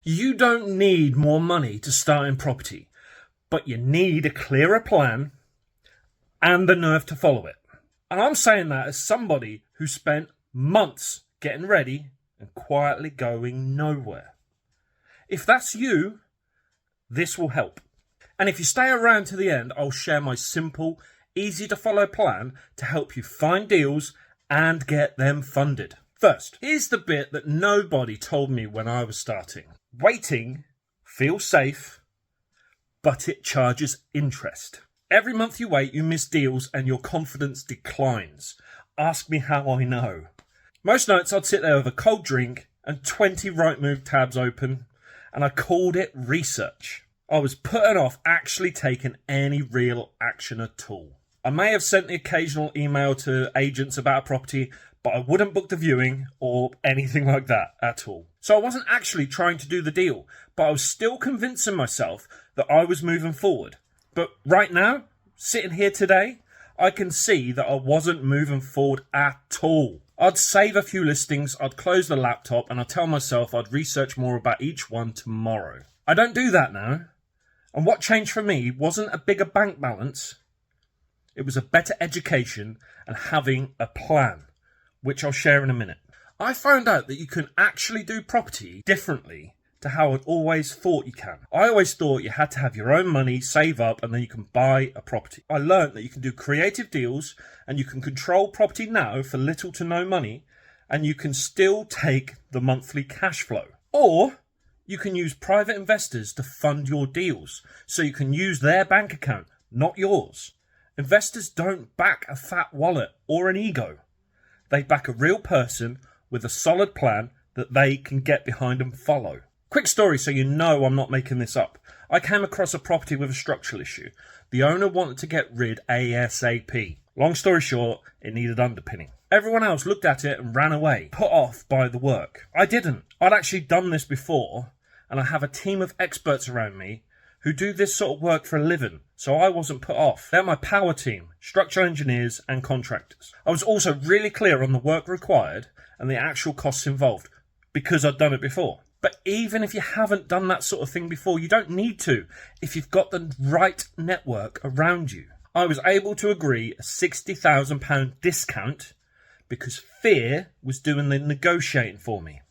You don't need more money to start in property, but you need a clearer plan and the nerve to follow it. And I'm saying that as somebody who spent months getting ready and quietly going nowhere. If that's you, this will help. And if you stay around to the end, I'll share my simple, easy to follow plan to help you find deals and get them funded. First, here's the bit that nobody told me when I was starting. Waiting feels safe, but it charges interest. Every month you wait, you miss deals and your confidence declines. Ask me how I know. Most nights I'd sit there with a cold drink and 20 Rightmove tabs open, and I called it research. I was putting off actually taking any real action at all. I may have sent the occasional email to agents about a property, but I wouldn't book the viewing or anything like that at all. So I wasn't actually trying to do the deal, but I was still convincing myself that I was moving forward. But right now, sitting here today, I can see that I wasn't moving forward at all. I'd save a few listings, I'd close the laptop, and I'd tell myself I'd research more about each one tomorrow. I don't do that now. And what changed for me wasn't a bigger bank balance. It was a better education and having a plan, which I'll share in a minute. I found out that you can actually do property differently to how I'd always thought you can. I always thought you had to have your own money, save up, and then you can buy a property. I learned that you can do creative deals and you can control property now for little to no money, and you can still take the monthly cash flow. Or you can use private investors to fund your deals, so you can use their bank account, not yours. Investors don't back a fat wallet or an ego. They back a real person with a solid plan that they can get behind and follow. Quick story so you know I'm not making this up. I came across a property with a structural issue. The owner wanted to get rid ASAP. Long story short, it needed underpinning. Everyone else looked at it and ran away, put off by the work. I didn't. I'd actually done this before, and I have a team of experts around me who do this sort of work for a living, so I wasn't put off. They're my power team, structural engineers and contractors. I was also really clear on the work required and the actual costs involved, because I'd done it before. But even if you haven't done that sort of thing before, you don't need to if you've got the right network around you. I was able to agree a £60,000 discount because fear was doing the negotiating for me.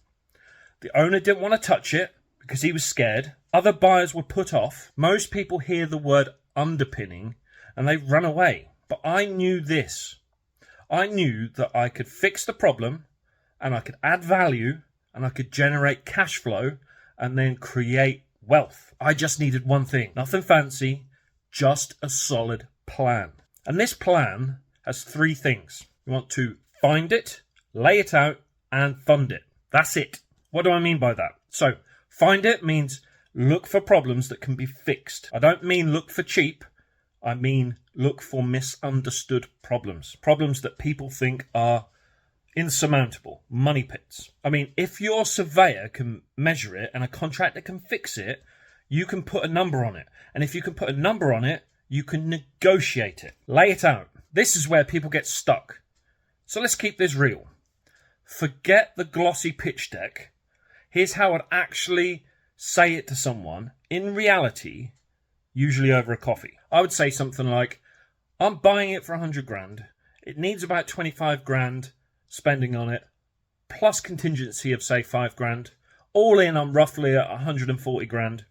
The owner didn't want to touch it because he was scared. Other buyers were put off. Most people hear the word underpinning and they run away. But I knew this. I knew that I could fix the problem and I could add value and I could generate cash flow and then create wealth. I just needed one thing. Nothing fancy, just a solid plan. And this plan has three things. You want to find it, lay it out, and fund it. That's it. What do I mean by that? So, find it means look for problems that can be fixed. I don't mean look for cheap. I mean look for misunderstood problems. Problems that people think are insurmountable. Money pits. I mean, if your surveyor can measure it and a contractor can fix it, you can put a number on it. And if you can put a number on it, you can negotiate it. Lay it out. This is where people get stuck. So let's keep this real. Forget the glossy pitch deck. Here's how I'd actually say it to someone in reality, usually over a coffee. I would say something like, I'm buying it for 100 grand. It needs about 25 grand spending on it, plus contingency of say 5 grand. All in, I'm roughly at 140 grand.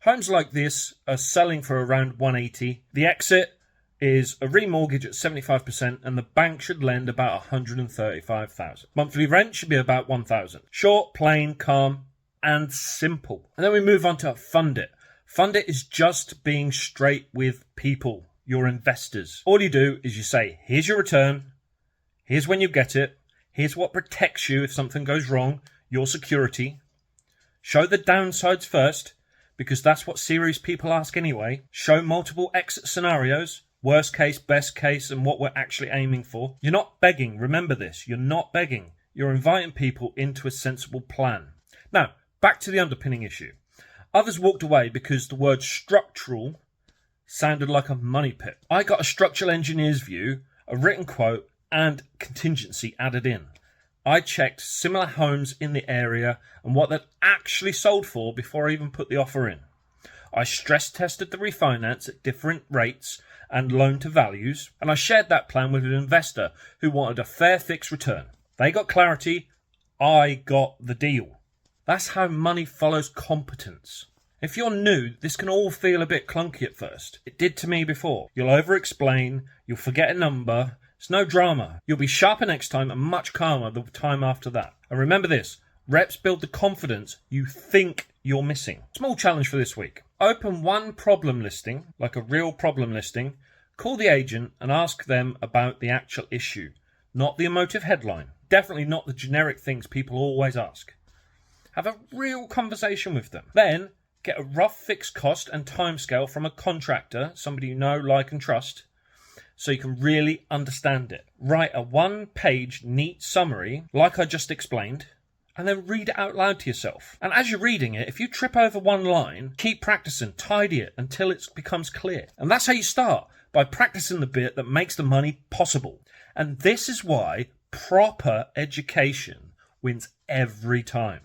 Homes like this are selling for around 180. The exit is a remortgage at 75% and the bank should lend about 135,000. Monthly rent should be about 1,000. Short, plain, calm, and simple. And then we move on to fund it. Fund it is just being straight with people, your investors. All you do is you say, here's your return, here's when you get it, here's what protects you if something goes wrong, your security. Show the downsides first, because that's what serious people ask anyway. Show multiple exit scenarios, worst case, best case, and what we're actually aiming for. You're not begging, remember this, you're not begging. You're inviting people into a sensible plan. Now, back to the underpinning issue. Others walked away because the word structural sounded like a money pit. I got a structural engineer's view, a written quote, and contingency added in. I checked similar homes in the area and what they'd actually sold for before I even put the offer in. I stress tested the refinance at different rates and loan to values, and I shared that plan with an investor who wanted a fair fixed return. They got clarity, I got the deal. That's how money follows competence. If you're new, this can all feel a bit clunky at first. It did to me before. You'll over-explain, you'll forget a number. It's no drama. You'll be sharper next time and much calmer the time after that. And remember this, reps build the confidence you think you're missing. Small challenge for this week. Open one problem listing, like a real problem listing, call the agent and ask them about the actual issue, not the emotive headline. Definitely not the generic things people always ask. Have a real conversation with them. Then get a rough fixed cost and timescale from a contractor, somebody you know, like and trust, so you can really understand it. Write a one-page neat summary, like I just explained, and then read it out loud to yourself. And as you're reading it, if you trip over one line, keep practicing, tidy it until it becomes clear. And that's how you start, by practicing the bit that makes the money possible. And this is why proper education wins every time.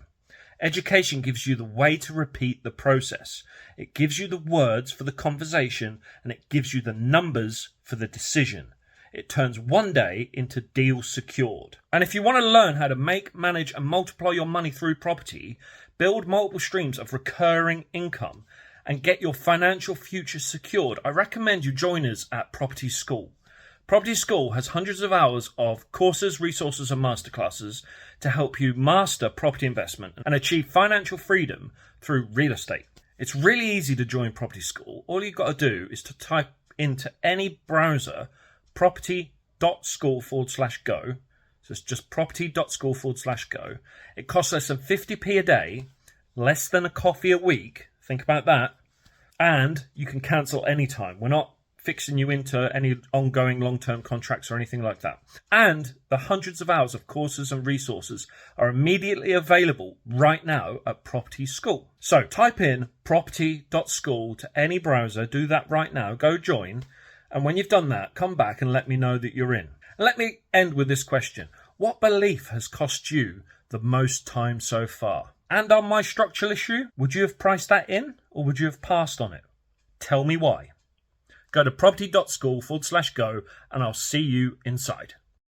Education gives you the way to repeat the process. It gives you the words for the conversation, and it gives you the numbers for the decision. It turns one day into deal secured. And if you want to learn how to make, manage and multiply your money through property, build multiple streams of recurring income and get your financial future secured, I recommend you join us at Property School. Property School has hundreds of hours of courses, resources and masterclasses to help you master property investment and achieve financial freedom through real estate. It's really easy to join Property School. All you've got to do is to type into any browser property.school/go. So it's just property.school/go. It costs less than 50p a day, less than a coffee a week. Think about that. And you can cancel anytime. We're not fixing you into any ongoing long-term contracts or anything like that. And the hundreds of hours of courses and resources are immediately available right now at Property School. So type in property.school to any browser. Do that right now. Go join. And when you've done that, come back and let me know that you're in. And let me end with this question. What belief has cost you the most time so far? And on my structural issue, would you have priced that in or would you have passed on it? Tell me why. Go to property.school/go and I'll see you inside.